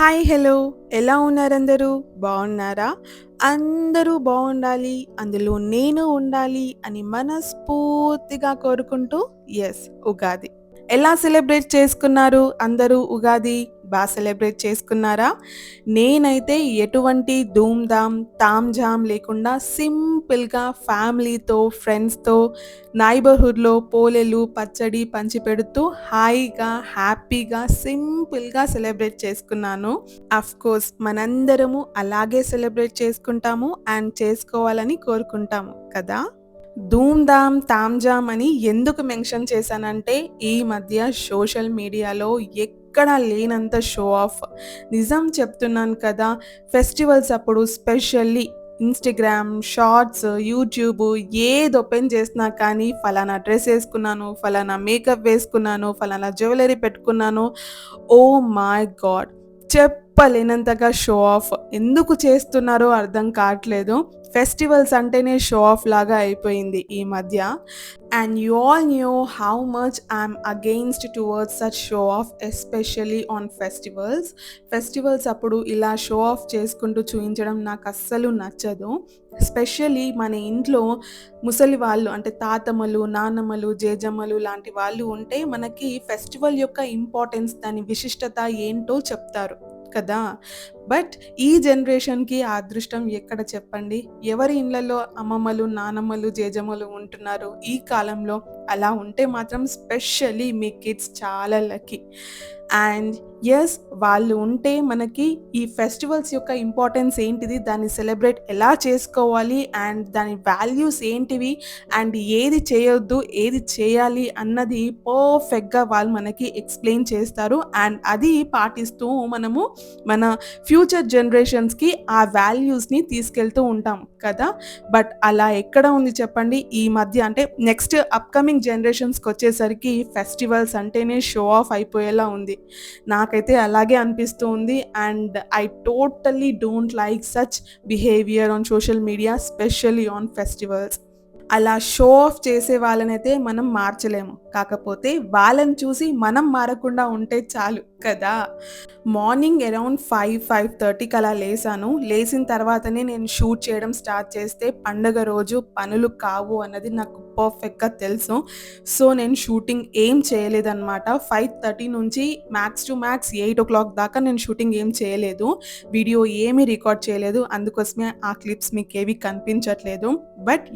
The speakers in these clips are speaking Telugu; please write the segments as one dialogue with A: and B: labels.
A: హాయ్! హలో! ఎలా ఉన్నారందరూ? బావున్నారా? అందరూ బావుండాలి, అందులో నేను ఉండాలి అని మనస్ఫూర్తిగా కోరుకుంటూ ఉగాది. ఎలా సెలబ్రేట్ చేసుకున్నారు అందరూ ఉగాది? సెలబ్రేట్ చేసుకున్నారా? నేనైతే ఎటువంటి ధూమ్‌ధామ్, తాంజాం లేకుండా సింపుల్‌గా ఫ్యామిలీతో, ఫ్రెండ్స్‌తో నైబర్‌హుడ్‌లో పోలేలు, పచ్చడి పంచిపెడుతూ హాయిగా, హ్యాపీగా, సింపుల్‌గా సెలబ్రేట్ చేసుకున్నాను. అఫ్‌కోర్స్ మనందరము అలాగే సెలబ్రేట్ చేసుకుంటాము అండ్ చేసుకోవాలని కోరుకుంటాము కదా! ధూమ్-ధామ్, తాంజాం అని ఎందుకు మెన్షన్ చేశానంటే, ఈ మధ్య సోషల్ మీడియాలో ఎక్కడా లేనంత షో ఆఫ్. నిజం చెప్తున్నాను కదా! ఫెస్టివల్స్ అప్పుడు స్పెషల్లీ ఇన్‌స్టాగ్రామ్, షార్ట్స్, యూట్యూబ్ ఏది ఓపెన్ చేసినా కానీ ఫలానా డ్రెస్ ఏసుకున్నాను, ఫలానా మేకప్ వేసుకున్నాను, ఫలానా జ్యువెలరీ పెట్టుకున్నాను. Oh my god! చెప్పలేనంతగా షో ఆఫ్. ఎందుకు చేస్తున్నారో అర్థం కాట్లేదు. ఫెస్టివల్స్ అంటేనే షో ఆఫ్ లాగా అయిపోయింది ఈ మధ్య. And you all knew how much I'm against towards such show off especially on festivals. Festivals అప్పుడు ఇలా షో ఆఫ్ చేసుకుంటూ చూయించడం నాకు అస్సలు నచ్చదు. ఎస్పెషల్లీ మన ఇంట్లో ముసలి వాళ్ళు అంటే తాతమ్మలు, నానమ్మలు, జేజమ్మలు లాంటి వాళ్ళు ఉంటే మనకి ఫెస్టివల్ యొక్క ఇంపార్టెన్స్, దాని విశిష్టత ఏంటో చెప్తారు కదా! బట్ ఈ జనరేషన్‌కి ఆ అదృష్టం ఎక్కడ చెప్పండి? ఎవరి ఇళ్ళల్లో అమ్మమ్మలు, నానమ్మలు, జేజమ్మలు ఉంటున్నారు ఈ కాలంలో? అలా ఉంటే మాత్రం స్పెషల్లీ మీ కిడ్స్ చాలా లక్కీ. అండ్ వాళ్ళు ఉంటే మనకి ఈ ఫెస్టివల్స్ యొక్క ఇంపార్టెన్స్ ఏంటిది? దాన్ని సెలబ్రేట్ ఎలా చేసుకోవాలి? అండ్ దాని వాల్యూస్ ఏంటివి? అండ్ ఏది చేయొద్దు, ఏది చేయాలి అన్నది పర్ఫెక్ట్‌గా వాళ్ళు మనకి ఎక్స్‌ప్లెయిన్ చేస్తారు. అండ్ అది పాటిస్తూ మనము మన ఫ్యూచర్ జనరేషన్స్‌కి ఆ వాల్యూస్‌ని తీసుకెళ్తూ ఉంటాం కదా! బట్ అలా ఎక్కడ ఉంది చెప్పండి? ఈ మధ్య అంటే నెక్స్ట్ అప్‌కమింగ్ జనరేషన్స్‌కొచ్చేసరికి ఫెస్టివల్స్ అంటేనే షో ఆఫ్ అయిపోయేలా ఉంది. నాకైతే అలాగే అనిపిస్తూ ఉంది. And I totally don't like such behaviour on social media specially on festivals. అలా షో ఆఫ్ చేసే వాళ్ళనైతే మనం మార్చలేము. కాకపోతే వాళ్ళని చూసి మనం మారకుండా ఉంటే చాలు కదా! మార్నింగ్ అరౌండ్ 5, 5:30కి అలా లేసాను. లేసిన తర్వాతనే నేను షూట్ చేయడం స్టార్ట్ చేస్తే పండగ రోజు పనులు కావు అన్నది నాకు పర్ఫెక్ట్‌గా తెలుసు. సో, నేను షూటింగ్ ఏం చేయలేదనమాట. 5:30 నుంచి మ్యాక్స్ టు మ్యాక్స్ 8:00 దాకా నేను షూటింగ్ ఏం చేయలేదు. వీడియో ఏమీ రికార్డ్ చేయలేదు. అందుకోసమే ఆ క్లిప్స్ మీకేవి కనిపించట్లేదు. బట్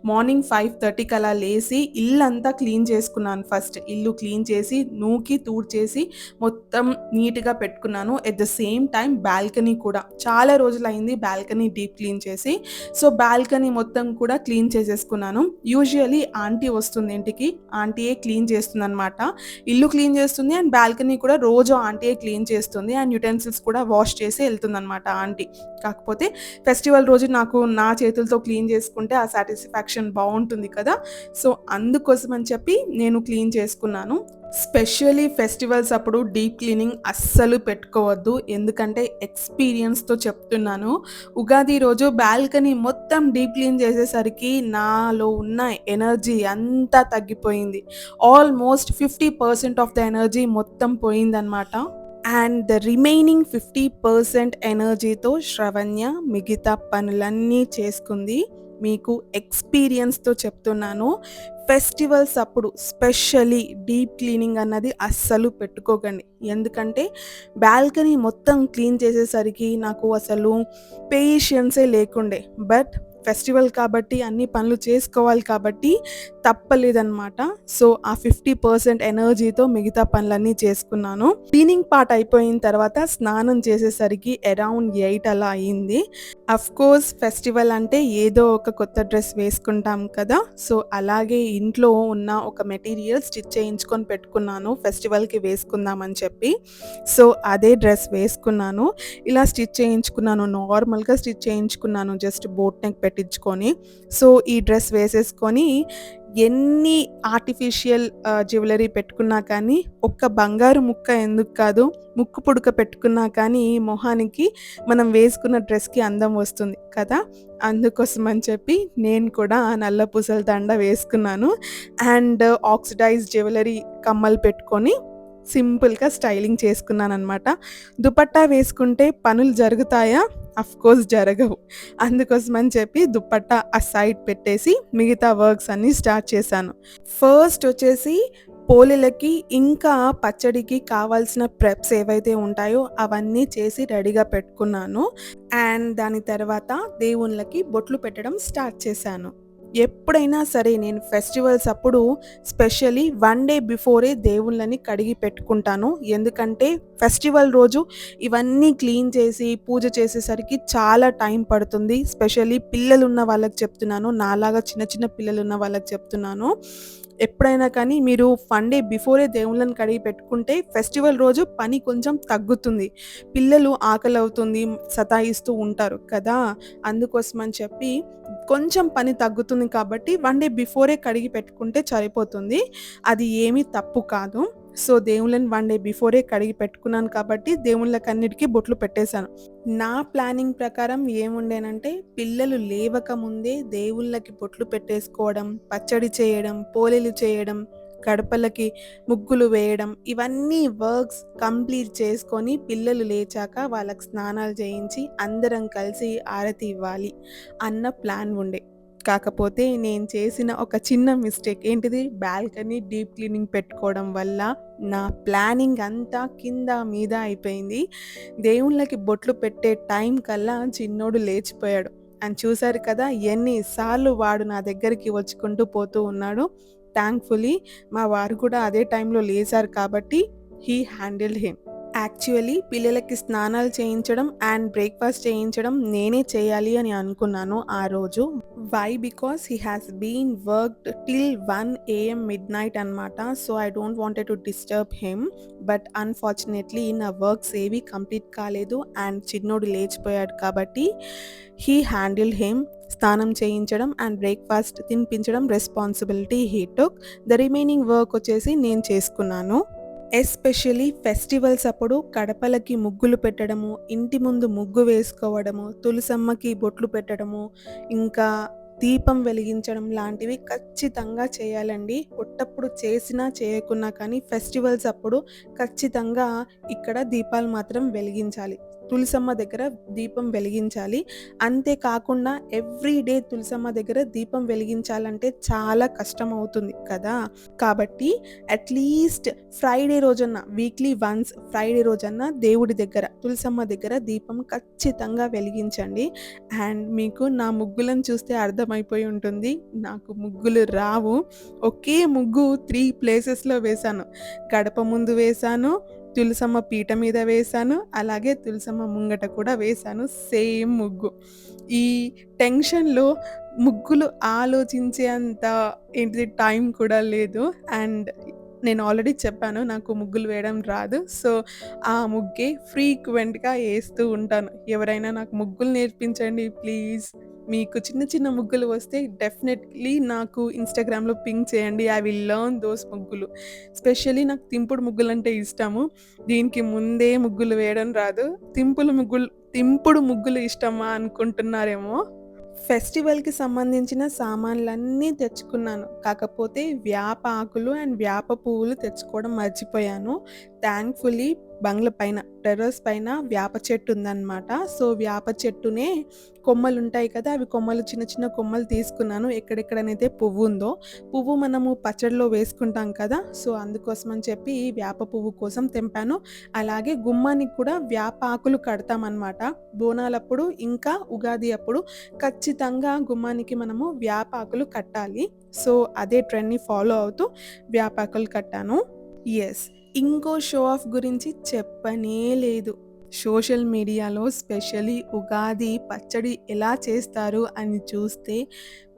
A: మార్నింగ్ 5:30కి అలా లేసి ఇల్లంతా క్లీన్ చేసుకున్నాను ఫస్ట్. ఇల్లు క్లీన్ చేసి, నూకి, తూడ్చేసి మొత్తం నీట్‌గా పెట్టుకున్నాను. At the same time balcony కూడా. చాలా రోజులయింది బాల్కనీ డీప్ క్లీన్ చేసి. సో, బాల్కనీ మొత్తం కూడా క్లీన్ చేసేసుకున్నాను. యూజువల్లీ ఆంటీ వస్తుంది ఇంటికి. ఆంటీయే క్లీన్ చేస్తుందనమాట. ఇల్లు క్లీన్ చేస్తుంది అండ్ బాల్కనీ కూడా రోజు ఆంటీయే క్లీన్ చేస్తుంది. అండ్ యుటెన్సిల్స్ కూడా వాష్ చేసి ఎళ్తుందనమాట ఆంటీ. కాకపోతే ఫెస్టివల్ రోజు నాకు నా చేతులతో క్లీన్ చేసుకుంటే ఆ సాటిస్ఫాక్షన్ బావుంటుంది కదా! సో, అందుకోసం అని చెప్పి నేను క్లీన్ చేసుకున్నాను. స్పెషల్లీ ఫెస్టివల్స్ అప్పుడు డీప్ క్లీనింగ్ అస్సలు పెట్టుకోవద్దు. ఎందుకంటే ఎక్స్‌పీరియన్స్‌తో చెప్తున్నాను. ఉగాది రోజు బాల్కనీ మొత్తం డీప్ క్లీన్ చేసేసరికి నాలో ఉన్న ఎనర్జీ అంతా తగ్గిపోయింది. ఆల్‌మోస్ట్ 50% ఆఫ్ ద ఎనర్జీ మొత్తం పోయిందనమాట. అండ్ ద రిమైనింగ్ 50% ఎనర్జీతో శ్రవణ్య మిగతా పనులన్నీ చేసుకుంది. మీకు ఎక్స్‌పీరియన్స్‌తో చెప్తున్నాను. ఫెస్టివల్స్ అప్పుడు స్పెషల్లీ డీప్ క్లీనింగ్ అన్నది అస్సలు పెట్టుకోకండి. ఎందుకంటే బాల్కనీ మొత్తం క్లీన్ చేసేసరికి నాకు అసలు పేషెన్సే లేకుండే. బట్ ఫెస్టివల్ కాబట్టి అన్ని పనులు చేసుకోవాలి కాబట్టి తప్పలేదనమాట. సో, ఆ 50% ఎనర్జీతో మిగతా పనులన్నీ చేసుకున్నాను. క్లీనింగ్ పార్ట్ అయిపోయిన తర్వాత స్నానం చేసేసరికి అరౌండ్ 8 అలా అయింది. అఫ్‌కోర్స్ ఫెస్టివల్ అంటే ఏదో ఒక కొత్త డ్రెస్ వేసుకుంటాం కదా! సో, అలాగే ఇంట్లో ఉన్న ఒక మెటీరియల్ స్టిచ్ చేయించుకొని పెట్టుకున్నాను ఫెస్టివల్‌కి వేసుకుందామని చెప్పి. సో, అదే డ్రెస్ వేసుకున్నాను. ఇలా స్టిచ్ చేయించుకున్నాను. నార్మల్‌గా స్టిచ్ చేయించుకున్నాను. జస్ట్ బోట్ నెక్ పెట్టించుకొని. సో, ఈ డ్రెస్ వేసేసుకొని ఎన్ని ఆర్టిఫిషియల్ జ్యువెలరీ పెట్టుకున్నా కానీ, ఒక్క బంగారు ముక్క ఎందుకు కాదు, ముక్కు పుడక పెట్టుకున్నా కానీ మొహానికి మనం వేసుకున్న డ్రెస్‌కి అందం వస్తుంది కదా! అందుకోసం అని చెప్పి నేను కూడా నల్ల పూసల దండ వేసుకున్నాను. అండ్ ఆక్సిడైజ్డ్ జ్యువెలరీ కమ్మలు పెట్టుకొని సింపుల్‌గా స్టైలింగ్ చేసుకున్నాననమాట. దుపట్టా వేసుకుంటే పనులు జరుగుతాయా? అఫ్‌కోర్స్ జరగవు. అందుకోసమని చెప్పి దుపట్టా సైడ్ పెట్టేసి మిగతా వర్క్స్ అన్నీ స్టార్ట్ చేశాను. ఫస్ట్ వచ్చేసి పోలేలకి ఇంకా పచ్చడికి కావాల్సిన ప్రెప్స్ ఏవైతే ఉంటాయో అవన్నీ చేసి రెడీగా పెట్టుకున్నాను. అండ్ దాని తర్వాత దేవుళ్ళకి బొట్లు పెట్టడం స్టార్ట్ చేశాను. ఎప్పుడైనా సరే నేను ఫెస్టివల్స్ అప్పుడు స్పెషల్లీ 1 డే బిఫోరే దేవుళ్ళని కడిగి పెట్టుకుంటాను. ఎందుకంటే ఫెస్టివల్ రోజు ఇవన్నీ క్లీన్ చేసి, పూజ చేసేసరికి చాలా టైం పడుతుంది. స్పెషల్లీ పిల్లలున్న వాళ్ళకి చెప్తున్నాను. నాలాగా చిన్న చిన్న పిల్లలున్న వాళ్ళకి చెప్తున్నాను. ఎప్పుడైనా కానీ మీరు 1 డే బిఫోరే దేవుళ్ళని కడిగి పెట్టుకుంటే ఫెస్టివల్ రోజు పని కొంచెం తగ్గుతుంది. పిల్లలు ఆకలవుతుంది, సతాయిస్తూ ఉంటారు కదా! అందుకోసమని చెప్పి కొంచెం పని తగ్గుతుంది కాబట్టి 1 డే బిఫోరే కడిగి పెట్టుకుంటే సరిపోతుంది. అది ఏమీ తప్పు కాదు. సో, దేవుళ్ళని 1 డే బిఫోరే కడిగి పెట్టుకున్నాను కాబట్టి దేవుళ్ళకన్నిటికి బొట్లు పెట్టేశాను. నా ప్లానింగ్ ప్రకారం ఏముండేనంటే పిల్లలు లేవక ముందే దేవుళ్ళకి బొట్లు పెట్టేసుకోవడం, పచ్చడి చేయడం, పోలేలు చేయడం, గడపలకి ముగ్గులు వేయడం ఇవన్నీ వర్క్స్ కంప్లీట్ చేసుకొని పిల్లలు లేచాక వాళ్ళకి స్నానాలు చేయించి అందరం కలిసి ఆరతి ఇవ్వాలి అన్న ప్లాన్ ఉండే. కాకపోతే నేను చేసిన ఒక చిన్న మిస్టేక్ ఏంటిది బాల్కనీ డీప్ క్లీనింగ్ పెట్టుకోవడం వల్ల నా ప్లానింగ్ అంతా కింద మీద అయిపోయింది. దేవుళ్ళకి బొట్లు పెట్టే టైం కల్లా చిన్నోడు లేచిపోయాడు. అండ్ చూసారు కదా ఎన్నిసార్లు వాడు నా దగ్గరికి వచ్చుకుంటూ పోతూ ఉన్నాడు. థ్యాంక్‌ఫుల్లీ మా వారు కూడా అదే టైంలో లేసారు కాబట్టి హీ హ్యాండిల్డ్ హిమ్. యాక్చువల్లీ పిల్లలకి స్నానాలు చేయించడం అండ్ బ్రేక్‌ఫాస్ట్ చేయించడం నేనే చేయాలి అని అనుకున్నాను ఆ రోజు. Why? Because he has been worked till 1 AM midnight అనమాట. So, I don't wanted to disturb him. But unfortunately నా వర్క్స్ ఏవి కంప్లీట్ కాలేదు అండ్ చిన్నోడు లేచిపోయాడు కాబట్టి హీ హ్యాండిల్డ్ హిమ్. స్నానం చేయించడం అండ్ బ్రేక్‌ఫాస్ట్ తినిపించడం responsibility he took. The remaining work వచ్చేసి నేను చేసుకున్నాను. ఎస్పెషల్లీ ఫెస్టివల్స్ అప్పుడు కడపలకి ముగ్గులు పెట్టడము, ఇంటి ముందు ముగ్గు వేసుకోవడము, తులసమ్మకి బొట్లు పెట్టడము, ఇంకా దీపం వెలిగించడం లాంటివి ఖచ్చితంగా చేయాలండి. ఉట్టప్పుడు చేసినా, చేయకున్నా కానీ ఫెస్టివల్స్ అప్పుడు ఖచ్చితంగా ఇక్కడ దీపాలు మాత్రం వెలిగించాలి. తులసమ్మ దగ్గర దీపం వెలిగించాలి. అంతే కాకుండా ఎవ్రీ డే తులసమ్మ దగ్గర దీపం వెలిగించాలంటే చాలా కష్టమవుతుంది కదా! కాబట్టి అట్‌లీస్ట్ ఫ్రైడే రోజన్నా వీక్లీ వన్స్ ఫ్రైడే రోజన్నా దేవుడి దగ్గర తులసమ్మ దగ్గర దీపం ఖచ్చితంగా వెలిగించండి. అండ్ మీకు నా ముగ్గులను చూస్తే అర్థమైపోయి ఉంటుంది. నాకు ముగ్గులు రావు. ఒకే ముగ్గు 3 ప్లేసెస్‌లో వేశాను. గడప ముందు వేశాను, తులసమ్మ పీట మీద వేశాను, అలాగే తులసమ్మ ముంగట కూడా వేశాను సేమ్ ముగ్గు. ఈ టెన్షన్‌లో ముగ్గులు ఆలోచించే అంత ఏంటిది టైం కూడా లేదు. అండ్ నేను ఆల్రెడీ చెప్పాను నాకు ముగ్గులు వేయడం రాదు. సో, ఆ ముగ్గే ఫ్రీక్వెంట్‌గా ఏస్తూ ఉంటాను. ఎవరైనా నాకు ముగ్గులు నేర్పించండి ప్లీజ్. మీకు చిన్న చిన్న ముగ్గులు వస్తే డెఫినెట్‌లీ నాకు ఇన్‌స్టాగ్రామ్‌లో పింగ్ చేయండి. ఐ విల్ లెర్న్ దోస్ ముగ్గులు. స్పెషల్లీ నాకు తింపుడు ముగ్గులంటే ఇష్టము. దీనికి ముందే ముగ్గులు వేయడం రాదు. తింపుడు ముగ్గులు ఇష్టమా అనుకుంటున్నారేమో. ఫెస్టివల్‌కి సంబంధించిన సామాన్లన్నీ తెచ్చుకున్నాను. కాకపోతే వేప ఆకులు అండ్ వేప పువ్వులు తెచ్చుకోవడం మర్చిపోయాను. థాంక్‌ఫుల్లీ బంగ్లా పైన టెర్రస్ పైన వేప చెట్టు ఉందనమాట. సో, వేప చెట్టునే కొమ్మలుంటాయి కదా! అవి కొమ్మలు చిన్న చిన్న కొమ్మలు తీసుకున్నాను. ఎక్కడెక్కడనైతే పువ్వుందో. పువ్వు మనము పచ్చడిలో వేసుకుంటాం కదా! సో, అందుకోసమని చెప్పి వేప పువ్వు కోసం తెంపాను. అలాగే గుమ్మానికి కూడా వేప ఆకులు కడతామనమాట. బోనాలప్పుడు ఇంకా ఉగాది అప్పుడు ఖచ్చితంగా గుమ్మానికి మనము వేపాకులు కట్టాలి. సో, అదే ట్రెండ్‌ని ఫాలో అవుతూ వేపాకులు కట్టాను. యెస్. ఇంకో షో ఆఫ్ గురించి చెప్పనే లేదు. సోషల్ మీడియాలో స్పెషల్లీ ఉగాది పచ్చడి ఎలా చేస్తారు అని చూస్తే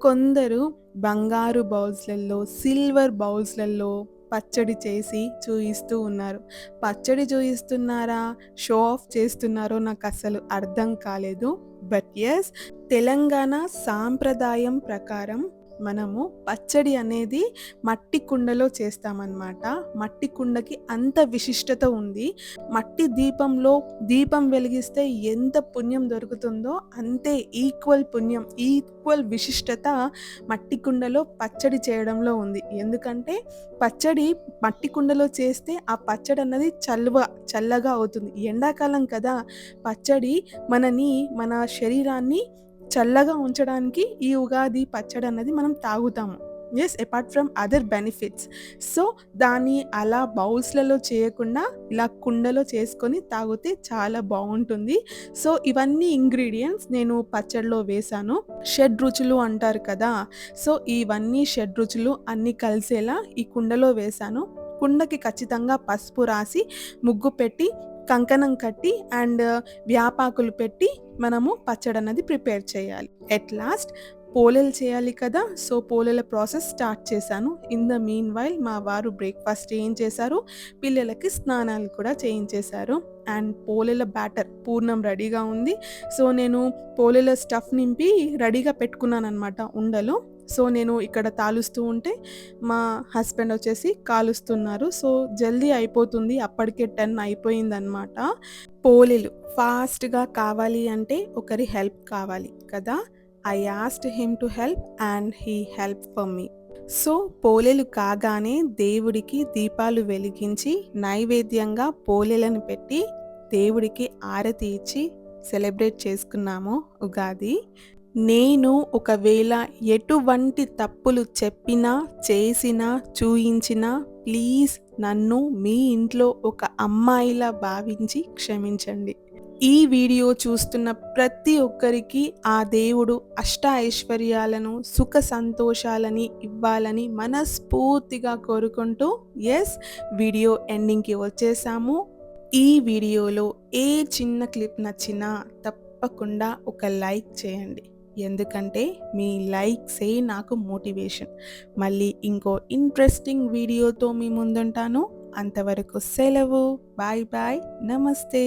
A: కొందరు బంగారు బౌల్స్‌లలో, సిల్వర్ బౌల్స్‌లలో పచ్చడి చేసి చూయిస్తూ ఉన్నారు. పచ్చడి చూయిస్తున్నారా? షో ఆఫ్ చేస్తున్నారో నాకస్సలు అర్థం కాలేదు. బట్ యెస్, తెలంగాణ సాంప్రదాయం ప్రకారం మనము పచ్చడి అనేది మట్టి కుండలో చేస్తామన్నమాట. మట్టి కుండకి అంత విశిష్టత ఉంది. మట్టి దీపంలో దీపం వెలిగిస్తే ఎంత పుణ్యం దొరుకుతుందో అంతే ఈక్వల్ పుణ్యం, ఈక్వల్ విశిష్టత మట్టి కుండలో పచ్చడి చేయడంలో ఉంది. ఎందుకంటే పచ్చడి మట్టి కుండలో చేస్తే ఆ పచ్చడి అన్నది చల్లగా అవుతుంది. ఎండాకాలం కదా! పచ్చడి మన శరీరాన్ని చల్లగా ఉంచడానికి ఈ ఉగాది పచ్చడన్నది మనం తాగుతాము. Yes, apart from other benefits. So, దాన్ని అలా బౌల్స్‌లలో చేయకుండా ఇలా కుండలో చేసుకొని తాగితే చాలా బావుంటుంది. సో, ఇవన్నీ ఇంగ్రీడియెంట్స్ నేను పచ్చడిలో వేశాను. షడ్‌రుచులు అంటారు కదా! సో, ఇవన్నీ షడ్‌రుచులు అన్నీ కలిసేలా ఈ కుండలో వేశాను. కుండకి ఖచ్చితంగా పసుపు రాసి, ముగ్గు పెట్టి, కంకణం కట్టి అండ్ వ్యాపాకులు పెట్టి మనము పచ్చడన్నది ప్రిపేర్ చేయాలి. ఎట్ లాస్ట్ పోలేలు చేయాలి కదా! సో, పోలేల ప్రాసెస్ స్టార్ట్ చేశాను. ఇన్ ద మీన్ వైల్ మా వారు బ్రేక్‌ఫాస్ట్ చేయించేశారు. పిల్లలకి స్నానాలు కూడా చేయించేశారు. అండ్ పోలేల బ్యాటర్ పూర్ణం రెడీగా ఉంది. సో, నేను పోలేల స్టఫ్ నింపి రెడీగా పెట్టుకున్నాననమాట ఉండలు. సో, నేను ఇక్కడ తాలుస్తూ ఉంటే మా హస్బెండ్ వచ్చేసి కాలుస్తున్నారు. సో, జల్దీ అయిపోతుంది. అప్పటికే 10 అయిపోయిందనమాట. పోలేలు ఫాస్ట్‌గా కావాలి అంటే ఒకరి హెల్ప్ కావాలి కదా! I asked him to help and he helped for me. So, పోలేలు కాగానే దేవుడికి దీపాలు వెలిగించి, నైవేద్యంగా పోలేలను పెట్టి, దేవుడికి ఆరతి ఇచ్చి సెలబ్రేట్ చేసుకున్నాము ఉగాది. నేను ఒకవేళ ఎటువంటి తప్పులు చెప్పినా, చేసినా, చూయించినా ప్లీజ్ నన్ను మీ ఇంట్లో ఒక అమ్మాయిలా భావించి క్షమించండి. ఈ వీడియో చూస్తున్న ప్రతి ఒక్కరికి ఆ దేవుడు అష్ట ఐశ్వర్యాలను, సుఖ సంతోషాలని ఇవ్వాలని మనస్ఫూర్తిగా కోరుకుంటూ యెస్, వీడియో ఎండింగ్‌కి వచ్చేసాము. ఈ వీడియోలో ఏ చిన్న క్లిప్ నచ్చినా తప్పకుండా ఒక లైక్ చేయండి. ఎందుకంటే మీ లైక్సే నాకు మోటివేషన్. మళ్ళీ ఇంకో ఇంట్రెస్టింగ్ వీడియోతో మీ ముందుంటాను. అంతవరకు సెలవు. Bye bye. నమస్తే.